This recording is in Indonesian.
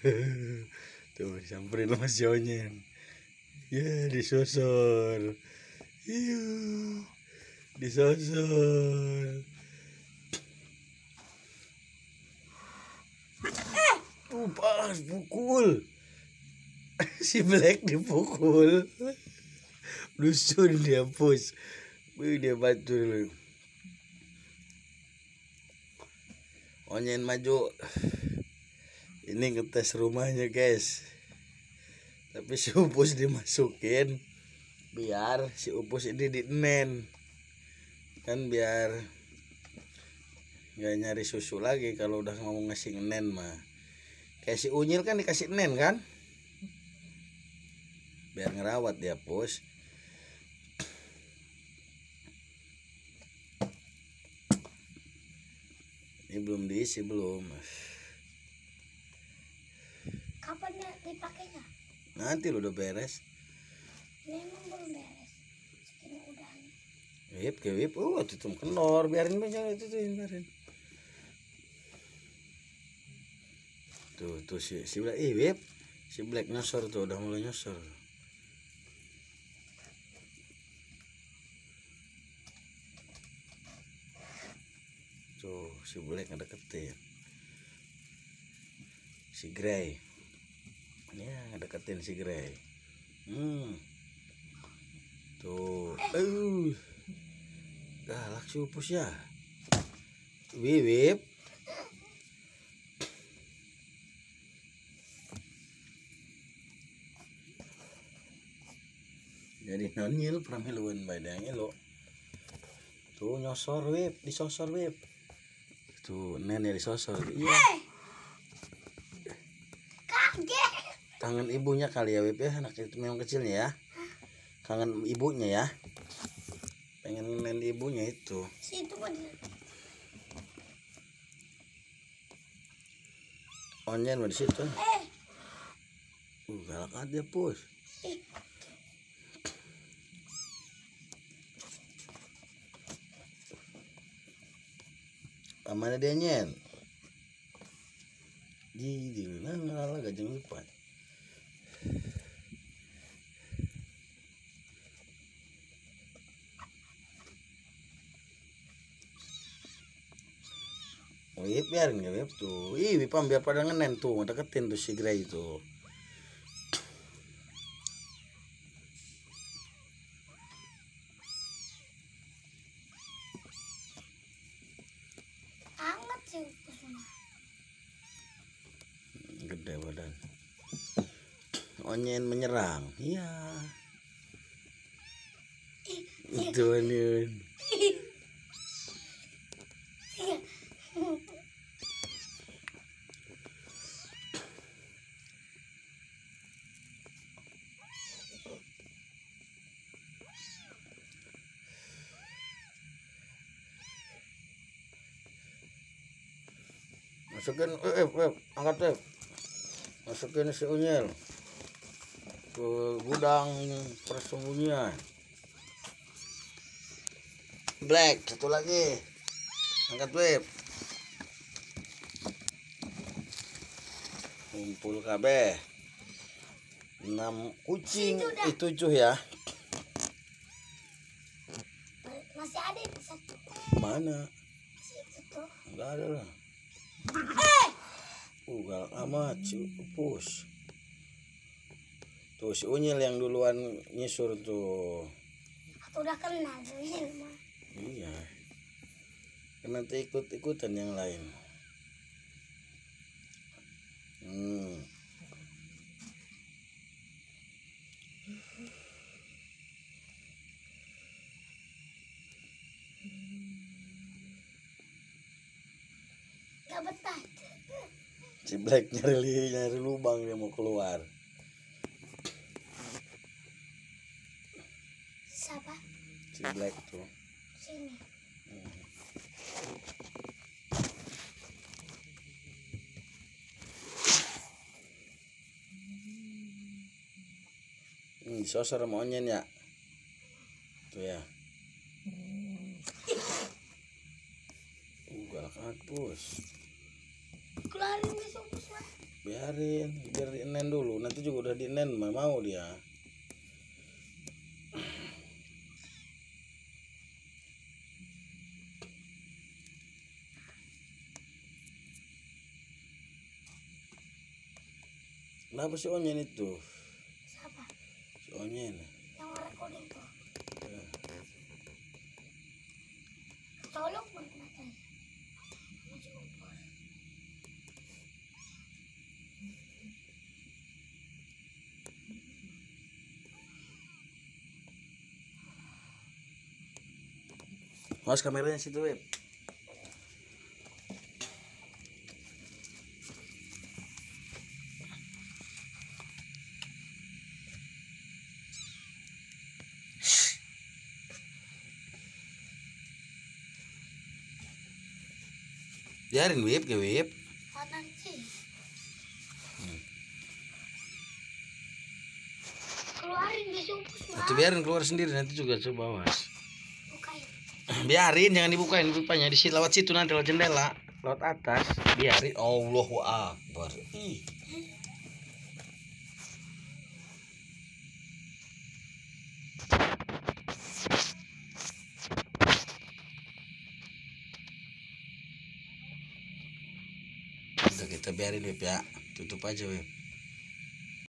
Tuh samperin sama si Onyen. Ya disosor. Iu. Disosor. Pas pukul. Si Black dipukul. Dusun dia push. Dia bantu dulu. Onyen maju. Ini ngetes rumahnya guys. Tapi si Upus dimasukin biar si Upus ini dinen. Kan biar nggak nyari susu lagi kalau udah mau ngasih nen mah. Kayak si Unyil kan dikasih nen kan. Biar ngerawat dia Pus. Ini belum diisi belum. Kapan dipakainya? Nanti lo udah beres. Memang belum beres. Segini udah. Wip ke wip. Tutup kenor. Biarin aja itu biarin. Tuh si Black. Wip. Si Black nyosor tuh udah mulai nyosor. Tuh si Black ngedeketin. Si Grey. Ya ngedeketin si Grey. Tuh. Galak si Upus ya. Wip. Jadi nonyil pernah meluin badangnya lo. Tuh nyosor Wip, disosor Wip. Tuh nenek disosor. Iya. Kaget. Kangen ibunya kali ya Wip ya, anak itu memang kecilnya ya. Kangen ibunya ya. Pengen nenek ibunya itu. Situ mana? Onyen mah di situ. Galak aja Pus. Mana dia Nyen? Di ngalah gajeng lipat. Wip biarin ya Wip tuh. Wip biar pada ngenen tuh, deketin tuh si Grey itu. Hangat sih Upusnya. Gede badan. Onyen menyerang. Iya. Itu Onyen. Masukin, angkat Wip. Masukin si Unyil ke gudang persembunyian. Black, satu lagi. Angkat Wip. Kumpul KB. 6 kucing, 7 ya. Masih ada di satu. Mana? Situ tuh. Enggak ada lah. Galak amat si Upus. Tuh si Unyil yang duluan nyisur tuh. Aku udah kenal Unyil mah. Iya. Kan nanti ikut-ikutan yang lain. Gak betah. Si Black nyari lubang dia mau keluar. Siapa? Si Black tuh. Sini. Sosor sama Onyen ya. Tuh ya. Galak amat Pus. Keluarin besok Upus mah. biarin biar diinen dulu, nanti juga udah diinen mau dia. Kenapa si Onyen itu? Siapa? Si Onyen. Yang recording tuh. Ya. Tolong matanya. Masih upor. Mas kameranya situ Web. Biarin Web ke Web. Nanti. Keluarin besok upus. Itu biarin keluar sendiri, nanti juga coba awas. Bukain. Biarin, jangan dibukain pipanya di situ, lewat situ nanti lewat jendela, lewat atas. Biarin. Allahu Akbar. Ih. Udah kita biarin Web ya. Tutup aja Web.